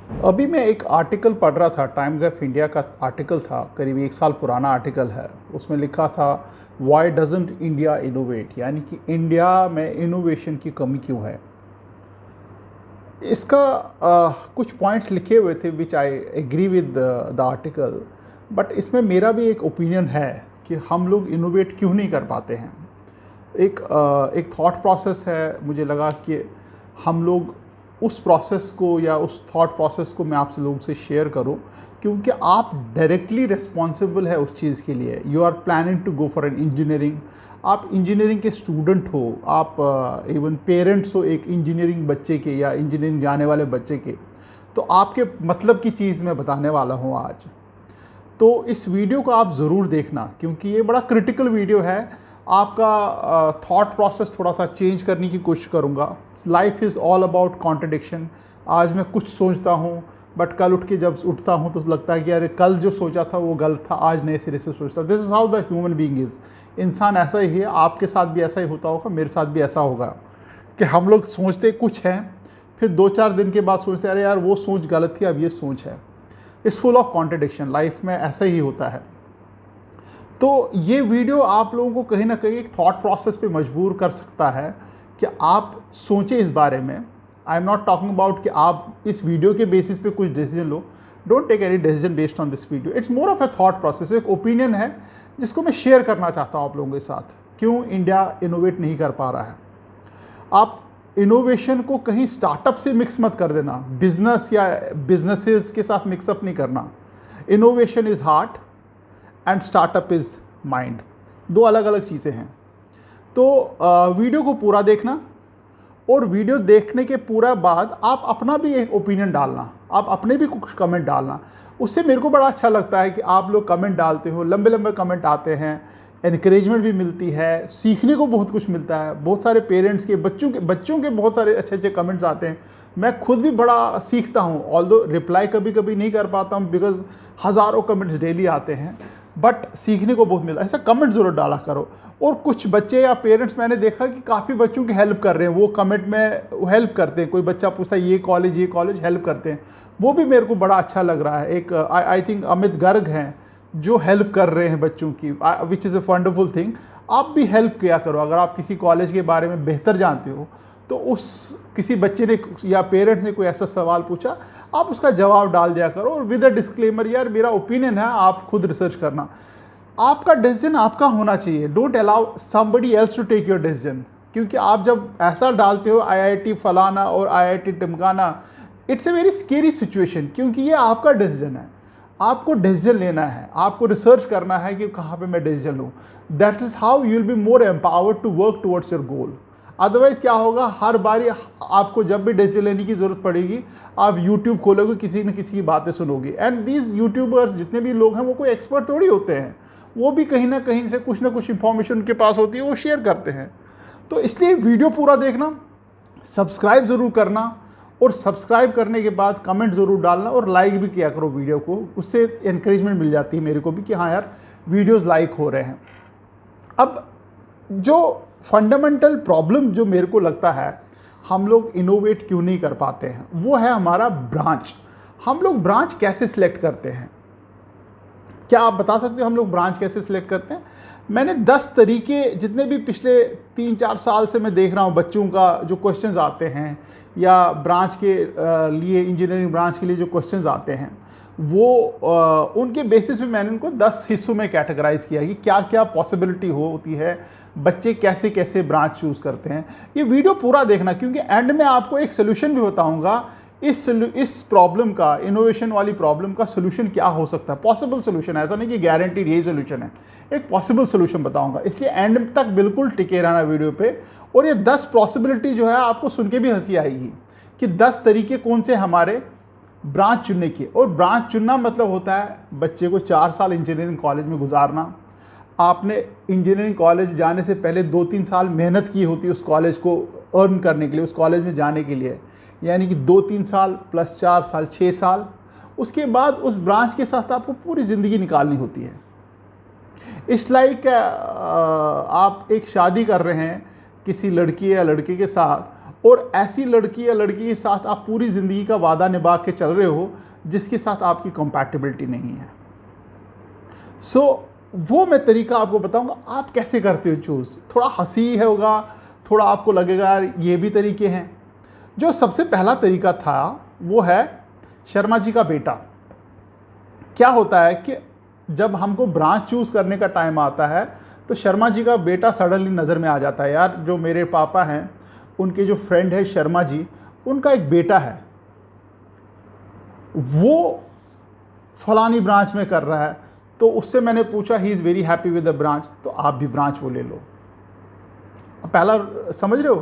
अभी मैं एक आर्टिकल पढ़ रहा था, टाइम्स ऑफ इंडिया का आर्टिकल था, करीब 1 साल पुराना आर्टिकल है। उसमें लिखा था व्हाई डजंट इंडिया इनोवेट, यानी कि इंडिया में इनोवेशन की कमी क्यों है। इसका कुछ पॉइंट्स लिखे हुए थे which I agree with the article, but इसमें मेरा भी एक ओपिनियन है कि हम लोग इनोवेट क्यों नहीं कर पाते हैं। एक थॉट प्रोसेस है, मुझे लगा कि हम लोग उस प्रोसेस को या उस थॉट प्रोसेस को मैं आपसे लोगों से शेयर करूं, क्योंकि आप डायरेक्टली रिस्पॉन्सिबल है उस चीज़ के लिए। You are planning to go for an engineering, आप इंजीनियरिंग के स्टूडेंट हो, आप इवन पेरेंट्स हो एक इंजीनियरिंग बच्चे के या इंजीनियरिंग जाने वाले बच्चे के, तो आपके मतलब की चीज़ मैं बताने वाला हूँ आज। तो इस वीडियो को आप ज़रूर देखना, क्योंकि ये बड़ा क्रिटिकल वीडियो है। आपका थॉट प्रोसेस थोड़ा सा चेंज करने की कोशिश करूँगा। Life is all about contradiction. आज मैं कुछ सोचता हूँ, बट कल उठ के जब उठता हूँ तो लगता है कि अरे कल जो सोचा था वो गलत था, आज नए सिरे से सोचता हूँ। This is how the human being is. इंसान ऐसा ही है, आपके साथ भी ऐसा ही होता होगा, मेरे साथ भी ऐसा होगा कि हम लोग सोचते कुछ हैं, फिर 2-4 दिन के बाद सोचते अरे यार वो सोच गलत थी, अब ये सोच है। It's full of contradiction, life में ऐसा ही होता है। तो ये वीडियो आप लोगों को कहीं ना कहीं एक थॉट प्रोसेस पे मजबूर कर सकता है कि आप सोचें इस बारे में। I am not talking about कि आप इस वीडियो के बेसिस पे कुछ डिसीजन लो। Don't take any decision based on this video. It's more of a thought process, एक ओपिनियन है जिसको मैं शेयर करना चाहता हूँ आप लोगों के साथ। क्यों इंडिया इनोवेट नहीं कर पा रहा है। आप इनोवेशन को कहीं स्टार्टअप से मिक्स मत कर देना, बिजनेस या बिजनेसेस के साथ मिक्सअप नहीं करना। Innovation is heart and startup is mind, दो अलग अलग चीज़ें हैं। तो वीडियो को पूरा देखना, और वीडियो देखने के पूरा बाद आप अपना भी एक ओपिनियन डालना, आप अपने भी कुछ कमेंट डालना। उससे मेरे को बड़ा अच्छा लगता है कि आप लोग कमेंट डालते हो, लंबे लंबे कमेंट आते हैं, एनकरेजमेंट भी मिलती है, सीखने को बहुत कुछ मिलता है। बहुत सारे पेरेंट्स के बच्चों के बहुत सारे अच्छे अच्छे कमेंट्स आते हैं। मैं खुद भी बड़ा सीखता हूँ, ऑल्दो रिप्लाई कभी कभी नहीं कर पाता हूँ बिकॉज हज़ारों कमेंट्स डेली आते हैं, बट सीखने को बहुत मिलता है। ऐसा कमेंट ज़रूर डाला करो। और कुछ बच्चे या पेरेंट्स मैंने देखा कि काफ़ी बच्चों की हेल्प कर रहे हैं, वो कमेंट में हेल्प करते हैं। कोई बच्चा पूछता है ये कॉलेज हेल्प करते हैं, वो भी मेरे को बड़ा अच्छा लग रहा है। एक आई थिंक अमित गर्ग हैं जो हेल्प कर रहे हैं बच्चों की, which is a wonderful thing. आप भी हेल्प किया करो। अगर आप किसी कॉलेज के बारे में बेहतर जानते हो तो उस किसी बच्चे ने या पेरेंट ने कोई ऐसा सवाल पूछा, आप उसका जवाब डाल दिया करो, और विद अ डिस्क्लेमर यार मेरा ओपिनियन है, आप खुद रिसर्च करना। आपका डिसीजन आपका होना चाहिए। Don't allow somebody else to take your decision. क्योंकि आप जब ऐसा डालते हो आईआईटी फलाना और आईआईटी टिमकाना, it's a very scary situation, क्योंकि ये आपका डिसीजन है। आपको डिसीजन लेना है, आपको रिसर्च करना है कि कहाँ पे मैं डिसीजन लूँ। That is how you will be more empowered to work towards your goal. Otherwise क्या होगा, हर बारी आपको जब भी डिसीजन लेने की ज़रूरत पड़ेगी, आप यूट्यूब खोलोगे, किसी न किसी की बातें सुनोगे। एंड दीज यूट्यूबर्स जितने भी लोग हैं वो कोई एक्सपर्ट थोड़ी होते हैं, वो भी कहीं ना कहीं से कुछ ना कुछ इंफॉर्मेशन उनके पास होती है, वो शेयर करते हैं। तो इसलिए वीडियो पूरा देखना, सब्सक्राइब ज़रूर करना, और सब्सक्राइब करने के बाद कमेंट ज़रूर डालना, और लाइक भी किया करो वीडियो को। उससे इनक्रेजमेंट मिल जाती है मेरे को भी कि हाँ यार वीडियोस लाइक हो रहे हैं। अब जो फंडामेंटल प्रॉब्लम जो मेरे को लगता है हम लोग इनोवेट क्यों नहीं कर पाते हैं, वो है हमारा ब्रांच। हम लोग ब्रांच कैसे सिलेक्ट करते हैं? क्या आप बता सकते हो हम लोग ब्रांच कैसे सिलेक्ट करते हैं? मैंने 10 तरीके, जितने भी पिछले 3-4 साल से मैं देख रहा हूँ बच्चों का जो क्वेश्चंस आते हैं, या ब्रांच के लिए, इंजीनियरिंग ब्रांच के लिए जो क्वेश्चंस आते हैं, वो उनके बेसिस पे मैंने उनको 10 हिस्सों में कैटेगराइज किया कि क्या क्या पॉसिबिलिटी होती है, बच्चे कैसे कैसे ब्रांच चूज़ करते हैं। ये वीडियो पूरा देखना, क्योंकि एंड में आपको एक सोल्यूशन भी बताऊंगा। इस प्रॉब्लम का, इनोवेशन वाली प्रॉब्लम का सोल्यूशन क्या हो सकता है, पॉसिबल सोल्यूशन। ऐसा नहीं कि गारंटीड यही सोल्यूशन है, एक पॉसिबल सोल्यूशन बताऊंगा। इसलिए एंड तक बिल्कुल टिके रहना वीडियो पे। और ये 10 पॉसिबिलिटी जो है आपको सुन के भी हंसी आएगी कि 10 तरीके कौन से हमारे ब्रांच चुनने की। और ब्रांच चुनना मतलब होता है बच्चे को 4 साल इंजीनियरिंग कॉलेज में गुजारना। आपने इंजीनियरिंग कॉलेज जाने से पहले 2-3 साल मेहनत की होती है उस कॉलेज को अर्न करने के लिए, उस कॉलेज में जाने के लिए, यानी कि 2-3 साल प्लस 4 साल 6 साल। उसके बाद उस ब्रांच के साथ आपको पूरी ज़िंदगी निकालनी होती है। इट्स लाइक आप एक शादी कर रहे हैं किसी लड़की या लड़के के साथ, और ऐसी लड़की या लड़की के साथ आप पूरी ज़िंदगी का वादा निभा के चल रहे हो जिसके साथ आपकी कंपैटिबिलिटी नहीं है। सो वो मैं तरीका आपको बताऊंगा आप कैसे करते हो चूज़। थोड़ा हंसी है होगा, थोड़ा आपको लगेगा यार ये भी तरीके हैं। जो सबसे पहला तरीका था वो है शर्मा जी का बेटा। क्या होता है कि जब हमको ब्रांच चूज़ करने का टाइम आता है तो शर्मा जी का बेटा सडनली नज़र में आ जाता है। यार जो मेरे पापा हैं उनके जो फ्रेंड है शर्मा जी, उनका एक बेटा है, वो फलानी ब्रांच में कर रहा है। तो उससे मैंने पूछा he is very happy with the branch, तो आप भी ब्रांच वो ले लो। पहला समझ रहे हो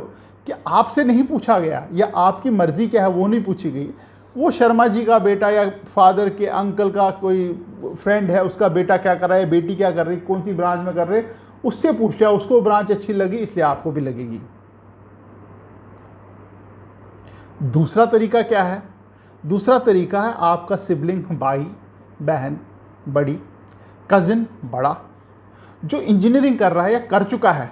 कि आपसे नहीं पूछा गया या आपकी मर्ज़ी क्या है वो नहीं पूछी गई। वो शर्मा जी का बेटा या फादर के अंकल का कोई फ्रेंड है, उसका बेटा क्या कर रहा है, बेटी क्या कर रही है, कौन सी ब्रांच में कर रहे, उससे पूछ लिया। उसको ब्रांच अच्छी लगी इसलिए आपको भी लगेगी। दूसरा तरीका क्या है? दूसरा तरीका है आपका सिबलिंग, भाई बहन, बड़ी कज़िन, बड़ा, जो इंजीनियरिंग कर रहा है या कर चुका है,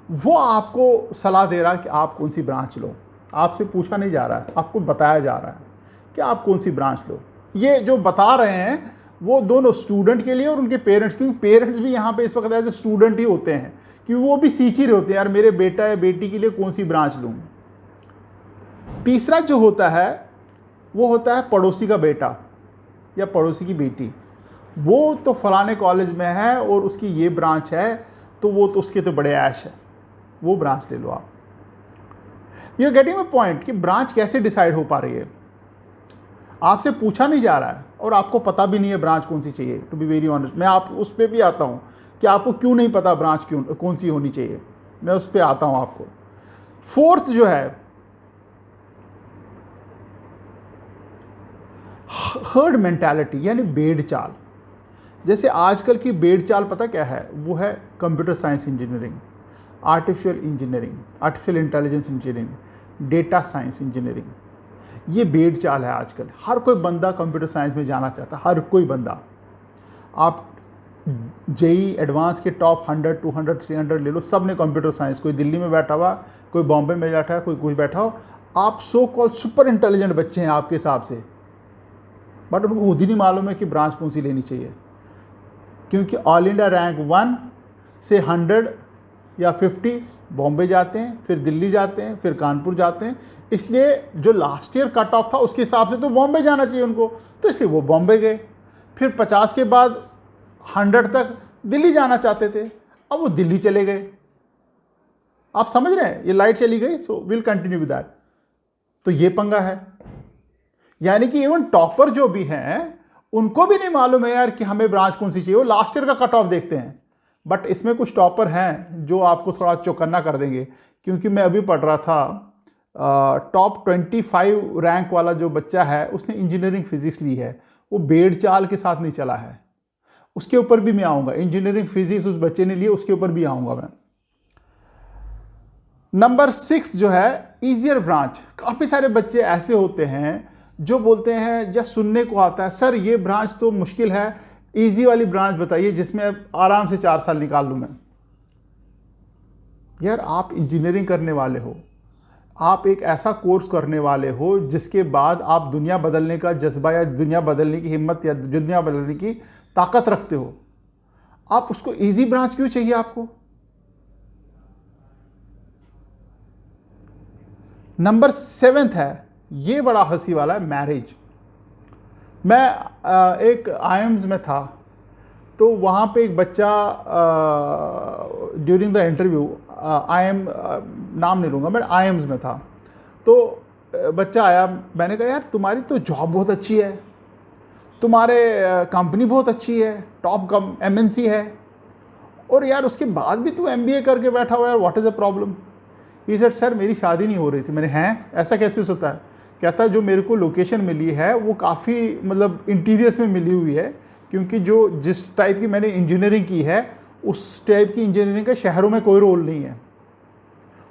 वो आपको सलाह दे रहा है कि आप कौन सी ब्रांच लो। आपसे पूछा नहीं जा रहा है, आपको बताया जा रहा है कि आप कौन सी ब्रांच लो। ये जो बता रहे हैं वो दोनों स्टूडेंट के लिए और उनके पेरेंट्स, क्योंकि पेरेंट्स भी यहाँ पे इस वक्त एज ए स्टूडेंट ही होते हैं, क्योंकि वो भी सीख ही रहे होते हैं यार मेरे बेटा या बेटी के लिए कौन सी ब्रांच लूँ। तीसरा जो होता है वो होता है पड़ोसी का बेटा या पड़ोसी की बेटी। वो तो फलाने कॉलेज में है और उसकी ये ब्रांच है, तो वो तो उसके तो बड़े ऐश है, वो ब्रांच ले लो आप। You are getting my point कि ब्रांच कैसे डिसाइड हो पा रही है। आपसे पूछा नहीं जा रहा है और आपको पता भी नहीं है ब्रांच कौन सी चाहिए। टू बी वेरी ऑनेस्ट, मैं आप उस पर भी आता हूँ कि आपको क्यों नहीं पता ब्रांच क्यों कौन सी होनी चाहिए, मैं उस पर आता हूँ आपको। फोर्थ जो है हर्ड मेंटालिटी, यानी भेड़ चाल। जैसे आजकल की भेड़ चाल पता क्या है? वो है computer science engineering, artificial engineering, artificial intelligence engineering, data science engineering. ये भेड़ चाल है आजकल। हर कोई बंदा कंप्यूटर साइंस में जाना चाहता है, हर कोई बंदा। आप जेई एडवांस के टॉप 100, 200, 300 ले लो, सब ने कंप्यूटर साइंस। कोई दिल्ली में बैठा हुआ, कोई बॉम्बे में बैठा है, कोई कुछ बैठा हो। आप सो कॉल सुपर इंटेलिजेंट बच्चे हैं आपके हिसाब से, बट उनको खुद ही नहीं मालूम है कि ब्रांच कौन सी लेनी चाहिए। क्योंकि ऑल इंडिया रैंक 1 से 100 या 50 बॉम्बे जाते हैं, फिर दिल्ली जाते हैं, फिर कानपुर जाते हैं। इसलिए जो लास्ट ईयर कट ऑफ था उसके हिसाब से तो बॉम्बे जाना चाहिए उनको, तो इसलिए वो बॉम्बे गए। फिर 50 के बाद 100 तक दिल्ली जाना चाहते थे, अब वो दिल्ली चले गए। आप समझ रहे हैं? ये लाइट चली गई, so will continue with that. तो ये पंगा है। यानी कि इवन टॉपर जो भी हैं उनको भी नहीं मालूम है यार कि हमें ब्रांच कौन सी चाहिए। वो लास्ट ईयर का कट ऑफ देखते हैं। बट इसमें कुछ टॉपर हैं जो आपको थोड़ा चौकन्ना कर देंगे। क्योंकि मैं अभी पढ़ रहा था, टॉप 25 रैंक वाला जो बच्चा है उसने इंजीनियरिंग फिजिक्स ली है। वो भेड़ चाल के साथ नहीं चला है। उसके ऊपर भी मैं आऊँगा। इंजीनियरिंग फिजिक्स उस बच्चे ने लिए, उसके ऊपर भी आऊँगा मैं। नंबर 6 जो है ईजियर ब्रांच। काफ़ी सारे बच्चे ऐसे होते हैं जो बोलते हैं, या सुनने को आता है, सर ये ब्रांच तो मुश्किल है, इजी वाली ब्रांच बताइए जिसमें आराम से 4 साल निकाल लूँ मैं। यार आप इंजीनियरिंग करने वाले हो, आप एक ऐसा कोर्स करने वाले हो जिसके बाद आप दुनिया बदलने का जज्बा या दुनिया बदलने की हिम्मत या दुनिया बदलने की ताकत रखते हो। आप उसको इजी ब्रांच क्यों चाहिए आपको? नंबर 7 है, ये बड़ा हंसी वाला है, मैरिज। मैं एक आईएम्स में था, तो वहाँ पे एक बच्चा ड्यूरिंग द इंटरव्यू, आईएम नाम नहीं लूँगा, मैं आईएम्स में था, तो बच्चा आया। मैंने कहा यार तुम्हारी तो जॉब बहुत अच्छी है, तुम्हारे कंपनी बहुत अच्छी है, टॉप एमएनसी है, और यार उसके बाद भी तू एमबीए करके बैठा हुआ है, व्हाट इज़ द प्रॉब्लम? ये सर मेरी शादी नहीं हो रही थी। मैंने, हैं ऐसा कैसे हो सकता है? कहता है जो मेरे को लोकेशन मिली है वो काफ़ी मतलब इंटीरियर्स में मिली हुई है, क्योंकि जो जिस टाइप की मैंने इंजीनियरिंग की है उस टाइप की इंजीनियरिंग का शहरों में कोई रोल नहीं है।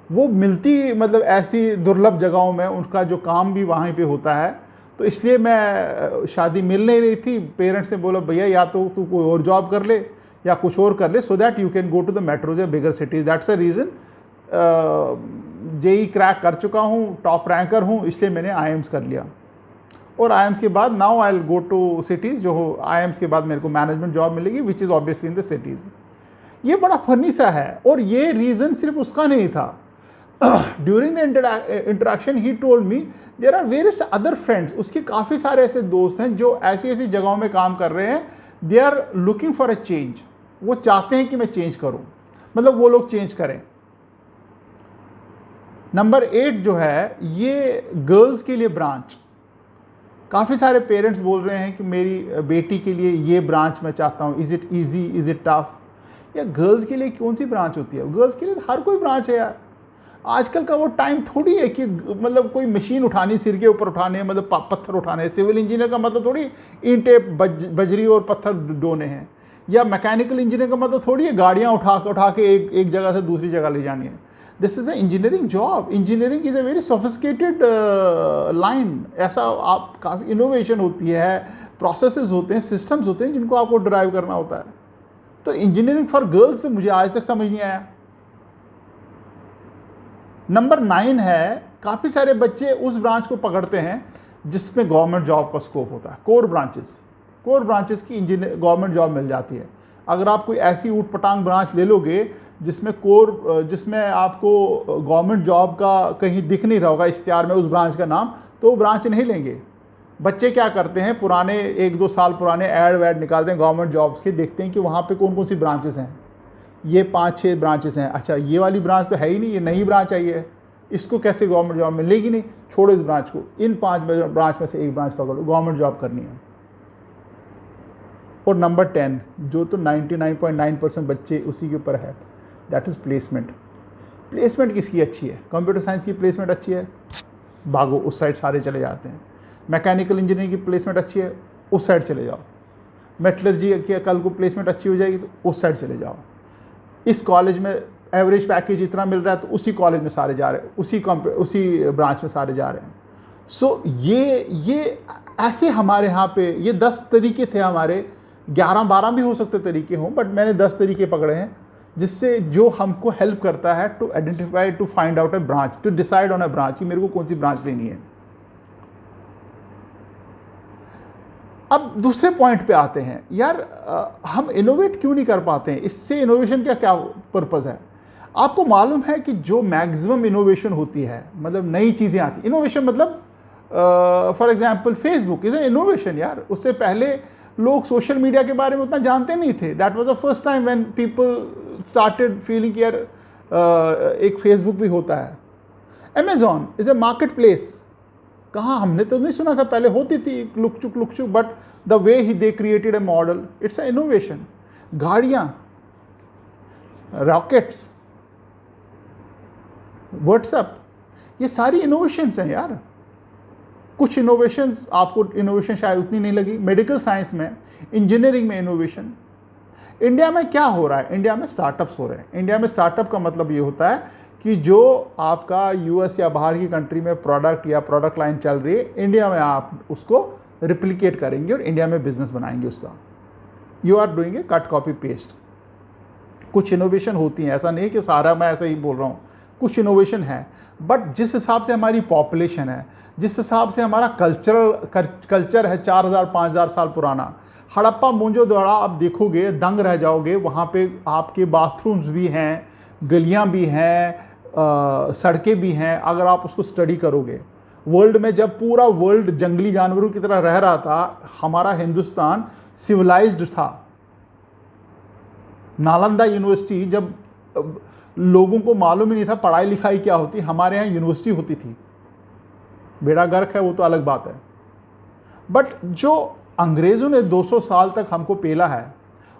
वो मिलती मतलब ऐसी दुर्लभ जगहों में, उनका जो काम भी वहाँ पे होता है। तो इसलिए मैं शादी मिल नहीं रही थी। पेरेंट्स ने बोला भैया या तो तू कोई और जॉब कर ले या कुछ और कर ले, so that you can go to the metros या bigger cities. That's a reason JEE crack कर चुका हूँ, टॉप रैंकर हूँ, इसलिए मैंने आईएम्स कर लिया। और आईएम्स के बाद now I will go to cities, जो हो आईएम्स के बाद मेरे को मैनेजमेंट जॉब मिलेगी which is obviously in the cities. ये बड़ा फनी सा है, और ये रीज़न सिर्फ उसका नहीं था। During the interaction he told me there are various other friends, उसके काफ़ी सारे ऐसे दोस्त हैं जो ऐसी ऐसी जगहों में काम कर रहे हैं, they are looking for a change, वो चाहते हैं कि मैं चेंज करूं, मतलब वो लोग चेंज करें। नंबर 8 जो है ये गर्ल्स के लिए ब्रांच, काफ़ी सारे पेरेंट्स बोल रहे हैं कि मेरी बेटी के लिए ये ब्रांच मैं चाहता हूँ, is it easy, is it tough. या गर्ल्स के लिए कौन सी ब्रांच होती है? गर्ल्स के लिए तो हर कोई ब्रांच है यार। आजकल का वो टाइम थोड़ी है कि मतलब कोई मशीन उठानी, सिर के ऊपर उठाने, मतलब पत्थर उठाने। सिविल इंजीनियर का मतलब थोड़ी ईंटें बजरी और पत्थर ढोने हैं, या मैकेनिकल इंजीनियर का मतलब थोड़ी है गाड़ियाँ उठा के एक जगह से दूसरी जगह ले जानी है। This is a engineering job. Engineering is a very sophisticated line. ऐसा आप काफ़ी इनोवेशन होती है, प्रोसेसेस होते हैं, सिस्टम्स होते हैं जिनको आपको ड्राइव करना होता है। तो इंजीनियरिंग फॉर गर्ल्स मुझे आज तक समझ नहीं आया। नंबर 9 है, काफ़ी सारे बच्चे उस ब्रांच को पकड़ते हैं जिसमें गवर्नमेंट जॉब का स्कोप होता है। कोर ब्रांचेस की इंजीनियर गवर्नमेंट जॉब मिल जाती है। अगर आप कोई ऐसी ऊट पटांग ब्रांच ले लोगे जिसमें आपको गवर्नमेंट जॉब का कहीं दिख नहीं रहा होगा इश्तिहार में उस ब्रांच का नाम, तो वो ब्रांच नहीं लेंगे। बच्चे क्या करते हैं, पुराने 1-2 साल पुराने ऐड वैड निकालते हैं गवर्नमेंट जॉब्स के, देखते हैं कि वहाँ पे कौन कौन सी ब्रांचेस हैं। ये 5-6 ब्रांचेस हैं, अच्छा ये वाली ब्रांच तो है ही नहीं, ये नई ब्रांच आई है, इसको कैसे गवर्नमेंट जॉब मिलेगी नहीं, छोड़ो इस ब्रांच को, इन 5 ब्रांच में से एक ब्रांच पकड़ो, गवर्नमेंट जॉब करनी है। और नंबर 10 जो तो 99.9% बच्चे उसी के ऊपर है, दैट इज़ प्लेसमेंट। प्लेसमेंट किसकी अच्छी है? कंप्यूटर साइंस की प्लेसमेंट अच्छी है, भागो उस साइड सारे चले जाते हैं। मैकेनिकल इंजीनियरिंग की प्लेसमेंट अच्छी है, उस साइड चले जाओ। मेटलर्जी की कल को प्लेसमेंट अच्छी हो जाएगी तो उस साइड चले जाओ। इस कॉलेज में एवरेज पैकेज इतना मिल रहा है तो उसी कॉलेज में सारे जा रहे हैं, उसी ब्रांच में सारे जा रहे हैं। सो ये ऐसे हमारे यहाँ पे ये 10 तरीके थे हमारे, 11-12 भी हो सकते तरीके हों, बट मैंने 10 तरीके पकड़े हैं जिससे जो हमको हेल्प करता है to identify, to find out a branch, to decide on a branch कि मेरे को कौन सी ब्रांच लेनी है। अब दूसरे पॉइंट पे आते हैं यार, हम इनोवेट क्यों नहीं कर पाते हैं? इससे इनोवेशन का क्या पर्पज़ है? आपको मालूम है कि जो मैक्सिमम इनोवेशन होती है, मतलब नई चीज़ें आती, इनोवेशन मतलब for example Facebook is a innovation यार। उससे पहले लोग सोशल मीडिया के बारे में उतना जानते नहीं थे। That was the first time when people started feeling यार एक फेसबुक भी होता है। Amazon is a market place. कहाँ, हमने तो नहीं सुना था, पहले होती थी लुक चुक, but the way he they created a model, it's a innovation. गाड़ियाँ, रॉकेट्स, व्हाट्सएप, ये सारी इनोवेशंस हैं यार। कुछ इनोवेशंस आपको इनोवेशन शायद उतनी नहीं लगी। मेडिकल साइंस में, इंजीनियरिंग में इनोवेशन। इंडिया में क्या हो रहा है? इंडिया में स्टार्टअप्स हो रहे हैं। इंडिया में स्टार्टअप का मतलब ये होता है कि जो आपका यूएस या बाहर की कंट्री में प्रोडक्ट या प्रोडक्ट लाइन चल रही है, इंडिया में आप उसको रिप्लिकेट करेंगे और इंडिया में बिजनेस बनाएंगे उसका। You are doing a cut copy paste. कुछ इनोवेशन होती हैं, ऐसा नहीं कि सारा मैं ऐसे ही बोल रहा हूँ, कुछ इनोवेशन है, बट जिस हिसाब से हमारी पॉपुलेशन है, जिस हिसाब से हमारा कल्चर है 4000-5000 साल पुराना, हड़प्पा मोहनजोदड़ो आप देखोगे दंग रह जाओगे। वहाँ पे आपके बाथरूम्स भी हैं, गलियाँ भी हैं, सड़कें भी हैं। अगर आप उसको स्टडी करोगे, वर्ल्ड में जब पूरा वर्ल्ड जंगली जानवरों की तरह रह रहा था, हमारा हिंदुस्तान सिविलाइज्ड था। नालंदा यूनिवर्सिटी, जब लोगों को मालूम ही नहीं था पढ़ाई लिखाई क्या होती, हमारे यहाँ यूनिवर्सिटी होती थी। बेड़ा गर्क है वो तो अलग बात है, बट जो अंग्रेज़ों ने 200 साल तक हमको पेला है,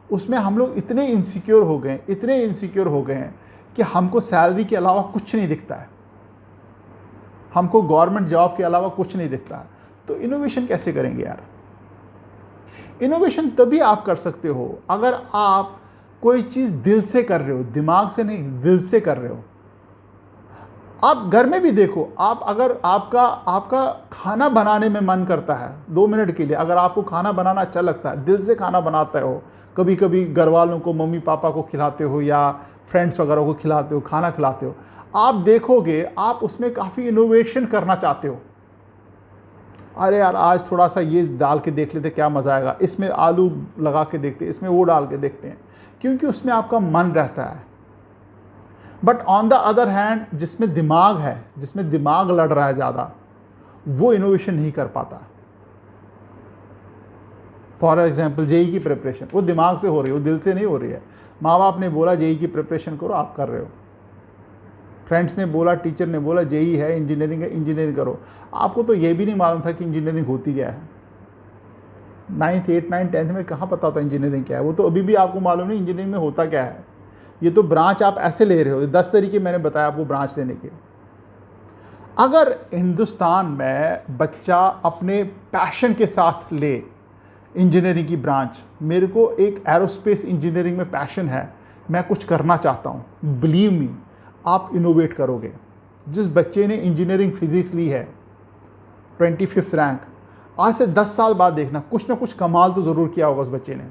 उसमें हम लोग इतने इनसिक्योर हो गए हैं कि हमको सैलरी के अलावा कुछ नहीं दिखता है, हमको गवर्नमेंट जॉब के अलावा कुछ नहीं दिखता है। तो इनोवेशन कैसे करेंगे यार? इनोवेशन तभी आप कर सकते हो अगर आप कोई चीज़ दिल से कर रहे हो, दिमाग से नहीं, दिल से कर रहे हो। आप घर में भी देखो, आप अगर आपका आपका खाना बनाने में मन करता है 2 मिनट के लिए, अगर आपको खाना बनाना अच्छा लगता है, दिल से खाना बनाते हो, कभी कभी घर वालों को, मम्मी पापा को खिलाते हो या फ्रेंड्स वगैरह को खिलाते हो, खाना खिलाते हो, आप देखोगे आप उसमें काफ़ी इनोवेशन करना चाहते हो। अरे यार आज थोड़ा सा ये डाल के देख लेते क्या मज़ा आएगा, इसमें आलू लगा के देखते, इसमें वो डाल के देखते हैं, क्योंकि उसमें आपका मन रहता है। But on the other hand जिसमें दिमाग है, जिसमें दिमाग लड़ रहा है ज़्यादा, वो इनोवेशन नहीं कर पाता। फॉर एग्जाम्पल जेई की प्रिपरेशन, वो दिमाग से हो रही है, वो दिल से नहीं हो रही है। माँ बाप ने बोला जेई की प्रिपरेशन करो, आप कर रहे हो। फ्रेंड्स ने बोला, टीचर ने बोला जेई है, इंजीनियरिंग है, इंजीनियरिंग करो। आपको तो ये भी नहीं मालूम था कि इंजीनियरिंग होती क्या है। 9th 8th 9th 10th में कहाँ पता था इंजीनियरिंग क्या है। वो तो अभी भी आपको मालूम नहीं इंजीनियरिंग में होता क्या है। ये तो ब्रांच आप ऐसे ले रहे हो, 10 तरीके मैंने बताया आपको ब्रांच लेने के। अगर हिंदुस्तान में बच्चा अपने पैशन के साथ ले इंजीनियरिंग की ब्रांच, मेरे को एक एरोस्पेस इंजीनियरिंग में पैशन है, मैं कुछ करना चाहता हूँ, बिलीव मी आप इनोवेट करोगे। जिस बच्चे ने इंजीनियरिंग फिजिक्स ली है 25th रैंक, आज से 10 साल बाद देखना कुछ ना कुछ कमाल तो ज़रूर किया होगा उस बच्चे ने,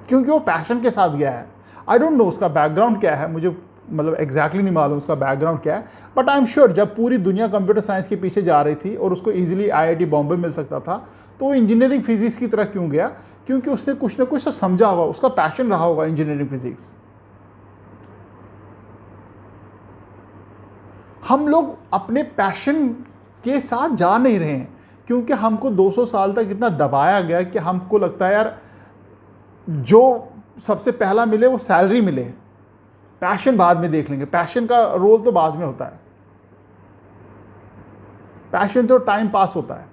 क्योंकि वो पैशन के साथ गया है। आई डोंट नो उसका बैकग्राउंड क्या है, मुझे मतलब एग्जैक्टली नहीं मालूम उसका बैकग्राउंड क्या है, बट आई एम श्योर जब पूरी दुनिया कंप्यूटर साइंस के पीछे जा रही थी और उसको इजीली आईआईटी बॉम्बे मिल सकता था, तो वो इंजीनियरिंग फिजिक्स की तरफ क्यों गया? क्योंकि उसने कुछ ना कुछ तो समझा होगा, उसका पैशन रहा होगा इंजीनियरिंग फिजिक्स। हम लोग अपने पैशन के साथ जा नहीं रहे हैं, क्योंकि हमको 200 साल तक इतना दबाया गया कि हमको लगता है यार जो सबसे पहला मिले वो सैलरी मिले, पैशन बाद में देख लेंगे। पैशन का रोल तो बाद में होता है, पैशन तो टाइम पास होता है,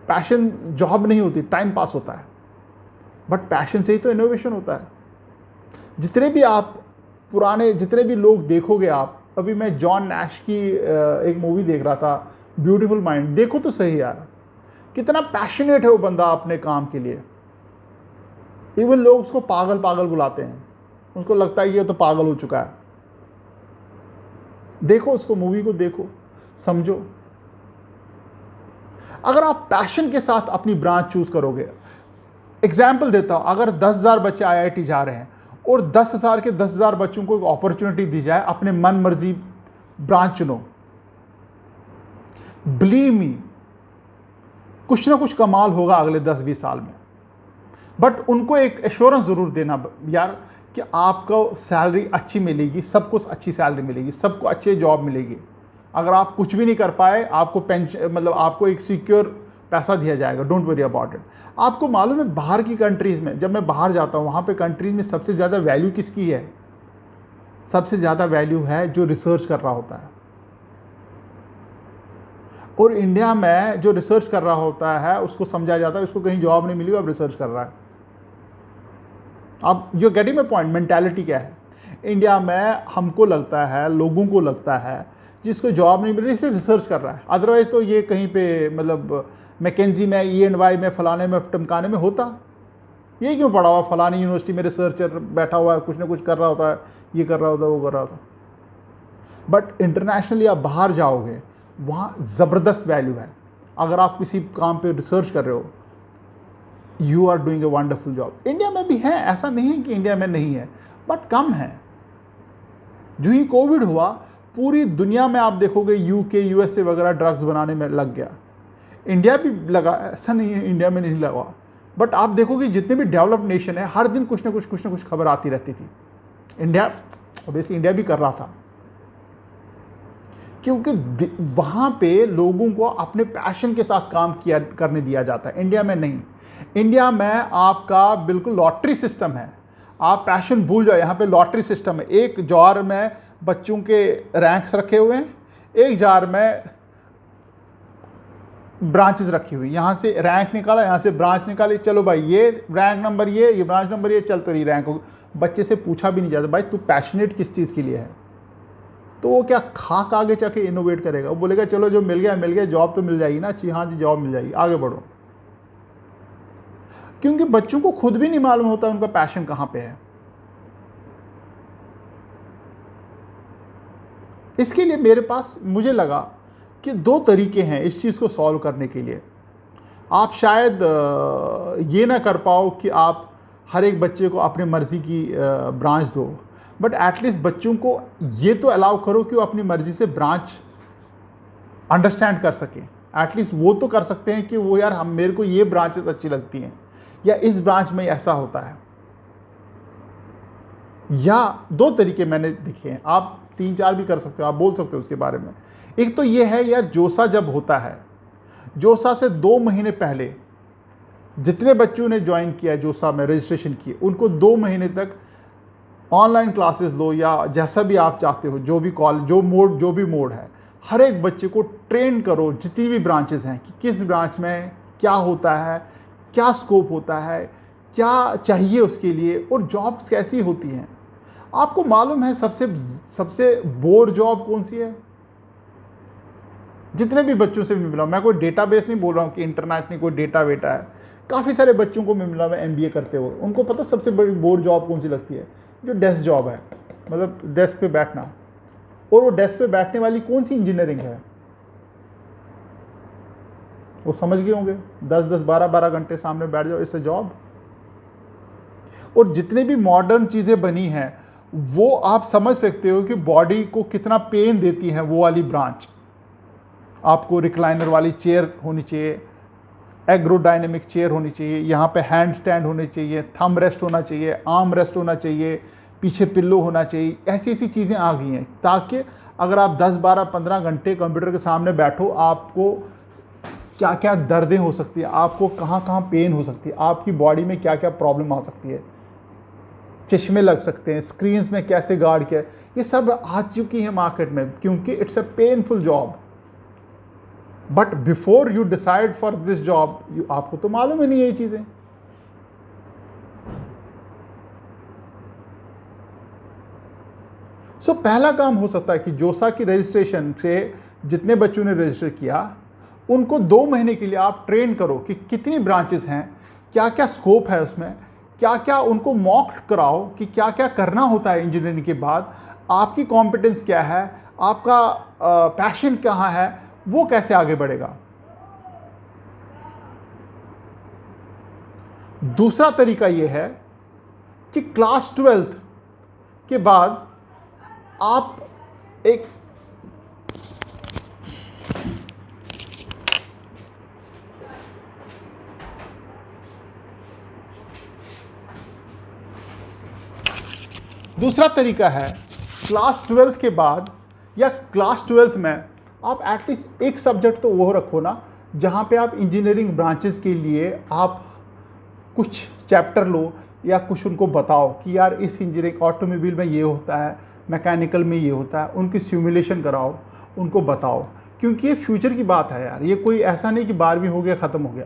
पैशन जॉब नहीं होती, टाइम पास होता है। बट पैशन से ही तो इनोवेशन होता है। जितने भी आप पुराने जितने भी लोग देखोगे आप, अभी मैं जॉन नैश की एक मूवी देख रहा था, ब्यूटीफुल माइंड, देखो तो सही यार, कितना पैशनेट है वो बंदा अपने काम के लिए। इवन लोग उसको पागल पागल बुलाते हैं, उसको लगता है ये तो पागल हो चुका है। देखो उसको, मूवी को देखो, समझो। अगर आप पैशन के साथ अपनी ब्रांच चूज करोगे, एग्जाम्पल देता हूं, अगर 10,000 बच्चे आईआईटी जा रहे हैं और 10,000 के 10,000 बच्चों को एक अपॉर्चुनिटी दी जाए, अपने मन मर्जी ब्रांच चुनो, बिलीव मी कुछ ना कुछ कमाल होगा अगले 10-20 साल में। बट उनको एक एश्योरेंस जरूर देना यार कि आपको सैलरी अच्छी मिलेगी, सबको अच्छी सैलरी मिलेगी, सबको अच्छे जॉब मिलेगी। अगर आप कुछ भी नहीं कर पाए, आपको पेंशन मतलब आपको एक सिक्योर पैसा दिया जाएगा, डोंट वरी अबाउट इट। आपको मालूम है बाहर की कंट्रीज़ में, जब मैं बाहर जाता हूँ वहाँ पे कंट्रीज में सबसे ज़्यादा वैल्यू किसकी है? सबसे ज़्यादा वैल्यू है जो रिसर्च कर रहा होता है। और इंडिया में जो रिसर्च कर रहा होता है उसको समझा जाता है उसको कहीं जॉब नहीं मिली, अब रिसर्च कर रहा है। अब you getting my point, mentality क्या है इंडिया में? हमको लगता है, लोगों को लगता है जिसको जॉब नहीं मिल रही सिर्फ रिसर्च कर रहा है, अदरवाइज तो ये कहीं पे मतलब मैकेंजी में, E&Y में, फलाने में, टमकाने में होता। ये क्यों पड़ा हुआ फलानी यूनिवर्सिटी में रिसर्चर बैठा हुआ है, कुछ ना कुछ कर रहा होता है, ये कर रहा होता है, वो कर रहा होता। बट इंटरनेशनली आप बाहर जाओगे, वहाँ ज़बरदस्त वैल्यू है। अगर आप किसी काम पे रिसर्च कर रहे हो, you are doing a wonderful job. India में भी है, ऐसा नहीं है कि इंडिया में नहीं है, बट कम है। जो ही कोविड हुआ, पूरी दुनिया में आप देखोगे यूके, यूएसए वगैरह ड्रग्स बनाने में लग गया। इंडिया भी लगा, ऐसा नहीं है इंडिया में नहीं लगा। बट आप देखोगे जितने भी डेवलप्ड नेशन है, हर दिन कुछ ना कुछ खबर आती रहती थी। इंडिया, ऑब्वियसली इंडिया भी कर रहा था, क्योंकि वहाँ पे लोगों को अपने पैशन के साथ काम किया करने दिया जाता है। इंडिया में नहीं। इंडिया में आपका बिल्कुल लॉटरी सिस्टम है, आप पैशन भूल जाओ। यहाँ पे लॉटरी सिस्टम है, एक जार में बच्चों के रैंक्स रखे हुए हैं, एक जार में ब्रांचेस रखी हुई, यहाँ से रैंक निकाला, यहाँ से ब्रांच निकाली, चलो भाई ये रैंक नंबर ये ब्रांच नंबर ये, चल तो रही रैंक हो। बच्चे से पूछा भी नहीं जाता भाई तू पैशनेट किस चीज़ के लिए है, तो वो क्या खाक आगे जाके इनोवेट करेगा? वो बोलेगा चलो जो मिल गया, जॉब तो मिल जाएगी ना, अच्छी, हाँ जी जॉब मिल जाएगी, आगे बढ़ो। क्योंकि बच्चों को खुद भी नहीं मालूम होता उनका पैशन कहाँ पे है। इसके लिए मेरे पास मुझे लगा कि दो तरीके हैं इस चीज़ को सॉल्व करने के लिए। आप शायद ये ना कर पाओ कि आप हर एक बच्चे को अपनी मर्ज़ी की ब्रांच दो, बट एटलीस्ट बच्चों को ये तो अलाउ करो कि वो अपनी मर्ज़ी से ब्रांच अंडरस्टैंड कर सकें। एटलीस्ट वो तो कर सकते हैं कि वो यार हम मेरे को ये ब्रांचेस अच्छी लगती हैं या इस ब्रांच में ऐसा होता है। या दो तरीके मैंने दिखे हैं, आप 3-4 भी कर सकते हो, आप बोल सकते हो उसके बारे में। एक तो ये है यार, जोसा जब होता है, जोसा से 2 महीने पहले जितने बच्चों ने ज्वाइन किया जोसा में रजिस्ट्रेशन किए, उनको 2 महीने तक ऑनलाइन क्लासेस लो या जैसा भी आप चाहते हो, जो भी कॉल जो भी मोड है, हर एक बच्चे को ट्रेन करो जितनी भी ब्रांचेस हैं कि किस ब्रांच में क्या होता है, क्या स्कोप होता है, क्या चाहिए उसके लिए और जॉब्स कैसी होती हैं। आपको मालूम है सबसे बोर जॉब कौन सी है? जितने भी बच्चों से मिला, मैं कोई डेटाबेस नहीं बोल रहा हूँ कि इंटरनेशनल कोई डेटा वेटा है, काफ़ी सारे बच्चों को मैं मिला, मैं एमबीए करते हुए, उनको पता सबसे बड़ी बोर जॉब कौन सी लगती है? जो डेस्क जॉब है, मतलब डेस्क पे बैठना। और वो डेस्क पे बैठने वाली कौन सी इंजीनियरिंग है? वो समझ गए होंगे, 10-10 12-12 घंटे सामने बैठ जाओ, इससे जॉब। और जितने भी मॉडर्न चीज़ें बनी हैं वो आप समझ सकते हो कि बॉडी को कितना पेन देती है वो वाली ब्रांच। आपको रिक्लाइनर वाली चेयर होनी चाहिए, एग्रोडायनेमिक चेयर होनी चाहिए, यहाँ पे हैंड स्टैंड होने चाहिए, थंब रेस्ट होना चाहिए, आर्म रेस्ट होना चाहिए, पीछे पिल्लो होना चाहिए। ऐसी ऐसी चीज़ें आ गई हैं ताकि अगर आप 10-12-15 घंटे कंप्यूटर के सामने बैठो, आपको क्या क्या दर्दें हो सकती है, आपको कहाँ कहाँ पेन हो सकती है, आपकी बॉडी में क्या क्या प्रॉब्लम आ सकती है, चश्मे लग सकते हैं, स्क्रीन्स में कैसे गार्ड किया, ये सब आ चुकी है मार्केट में, क्योंकि it's a painful job. But before you decide for this job, आपको तो मालूम ही नहीं है ये चीज़ें। सो पहला काम हो सकता है कि जोसा की रजिस्ट्रेशन से जितने बच्चों ने रजिस्टर किया उनको 2 महीने के लिए आप ट्रेन करो कि कितनी ब्रांचेस हैं, क्या क्या स्कोप है उसमें, क्या क्या उनको मॉक कराओ कि क्या क्या करना होता है इंजीनियरिंग के बाद, आपकी कॉम्पिटेंस क्या है, आपका पैशन कहाँ है, वो कैसे आगे बढ़ेगा। दूसरा तरीका ये है कि क्लास 12th के बाद आप एक दूसरा तरीका है क्लास 12th के बाद या क्लास 12th में आप एटलीस्ट एक सब्जेक्ट तो वो रखो ना जहाँ पे आप इंजीनियरिंग ब्रांचेस के लिए आप कुछ चैप्टर लो या कुछ उनको बताओ कि यार इस इंजीनियरिंग ऑटोमोबाइल में ये होता है, मैकेनिकल में ये होता है, उनकी सिमुलेशन कराओ, उनको बताओ, क्योंकि ये फ्यूचर की बात है यार। ये कोई ऐसा नहीं कि 12वीं हो गया ख़त्म हो गया,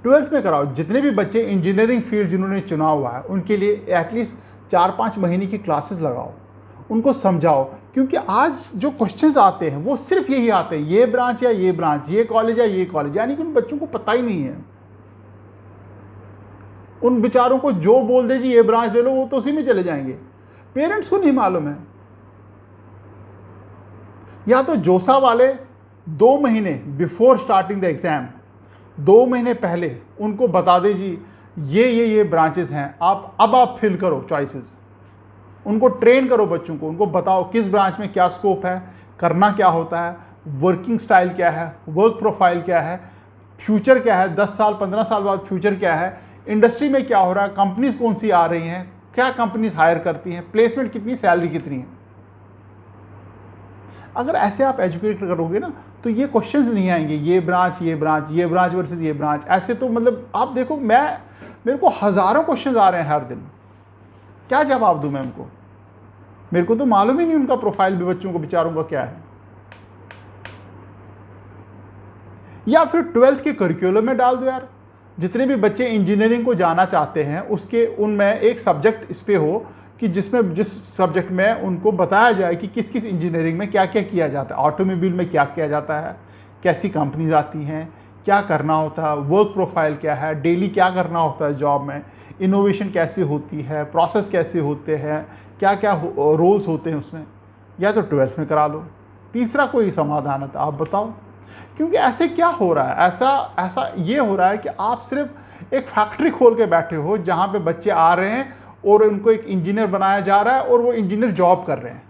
12th में कराओ। जितने भी बच्चे इंजीनियरिंग फील्ड जिन्होंने चुना हुआ है उनके लिए एटलीस्ट 4-5 महीने की क्लासेस लगाओ, उनको समझाओ, क्योंकि आज जो क्वेश्चंस आते हैं वो सिर्फ यही आते हैं, ये ब्रांच या ये ब्रांच, ये कॉलेज या ये कॉलेज, यानी कि उन बच्चों को पता ही नहीं है। उन बेचारों को जो बोल दे जी ये ब्रांच ले लो, वो तो उसी में चले जाएंगे। पेरेंट्स को नहीं मालूम है। या तो जोसा वाले 2 महीने बिफोर स्टार्टिंग द एग्जाम, 2 महीने पहले उनको बता दे जी ये ब्रांचेस हैं, आप फिल करो चॉइसेस, उनको ट्रेन करो बच्चों को, उनको बताओ किस ब्रांच में क्या स्कोप है, करना क्या होता है, वर्किंग स्टाइल क्या है, वर्क प्रोफाइल क्या है, फ्यूचर क्या है, 10 साल 15 साल बाद फ्यूचर क्या है, इंडस्ट्री में क्या हो रहा है, कंपनीज कौन सी आ रही हैं, क्या कंपनीज हायर करती हैं, प्लेसमेंट कितनी, सैलरी कितनी है। अगर ऐसे आप एजुकेट करोगे ना तो ये क्वेश्चंस नहीं आएंगे, ये ब्रांच वर्सेस ये ब्रांच। ऐसे तो मतलब आप देखो, मेरे को हज़ारों क्वेश्चंस आ रहे हैं हर दिन, क्या जवाब दूं मैं उनको? मेरे को तो मालूम ही नहीं उनका प्रोफाइल भी बच्चों को बेचारों का क्या है। या फिर 12th के करिकुलम में डाल दो यार, जितने भी बच्चे इंजीनियरिंग को जाना चाहते हैं उसके उनमें एक सब्जेक्ट इस पे हो कि जिस सब्जेक्ट में उनको बताया जाए कि किस किस इंजीनियरिंग में क्या क्या किया जाता है, ऑटोमोबाइल में क्या किया जाता है, कैसी कंपनीज आती हैं, क्या करना होता है, वर्क प्रोफाइल क्या है, डेली क्या करना होता है जॉब में, इनोवेशन कैसे होती है, प्रोसेस कैसे होते हैं, क्या क्या रोल्स होते हैं उसमें। या तो 12th में करा लो। तीसरा कोई समाधान है तो आप बताओ। क्योंकि ऐसे क्या हो रहा है, ऐसा ये हो रहा है कि आप सिर्फ एक फैक्ट्री खोल के बैठे हो जहाँ पे बच्चे आ रहे हैं और उनको एक इंजीनियर बनाया जा रहा है और वो इंजीनियर जॉब कर रहे हैं।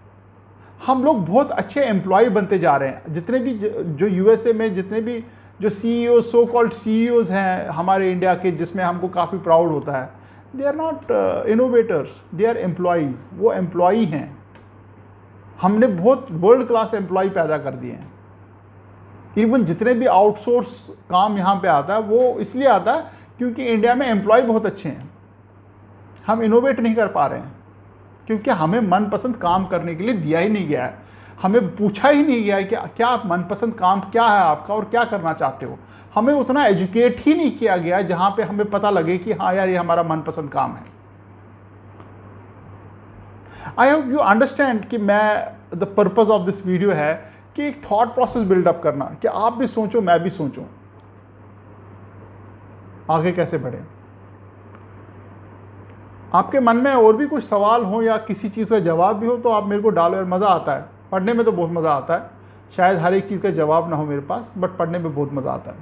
हम लोग बहुत अच्छे एम्प्लॉय बनते जा रहे हैं। जितने भी जो यूएसए में जितने भी जो सीईओ, सो कॉल्ड सीईओज हैं हमारे इंडिया के, जिसमें हमको काफ़ी प्राउड होता है, they are not innovators, they are employees. वो एम्प्लॉई हैं। हमने बहुत वर्ल्ड क्लास एम्प्लॉय पैदा कर दिए हैं। इवन जितने भी आउटसोर्स काम यहाँ पे आता है वो इसलिए आता है क्योंकि इंडिया में एम्प्लॉय बहुत अच्छे हैं। हम इनोवेट नहीं कर पा रहे हैं क्योंकि हमें मनपसंद काम करने के लिए दिया ही नहीं गया है। हमें पूछा ही नहीं गया है कि क्या आप मनपसंद काम क्या है आपका और क्या करना चाहते हो। हमें उतना एजुकेट ही नहीं किया गया है जहाँ पे हमें पता लगे कि हाँ यार ये हमारा मनपसंद काम है। आई होप यू अंडरस्टैंड कि मैं the purpose of this video है कि एक थॉट प्रोसेस बिल्डअप करना, कि आप भी सोचो मैं भी सोचूं आगे कैसे बढ़े। आपके मन में और भी कुछ सवाल हो या किसी चीज़ का जवाब भी हो तो आप मेरे को डालो यार। मज़ा आता है पढ़ने में, तो बहुत मज़ा आता है। शायद हर एक चीज़ का जवाब ना हो मेरे पास, बट पढ़ने में बहुत मज़ा आता है।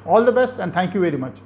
All the best and thank you very much.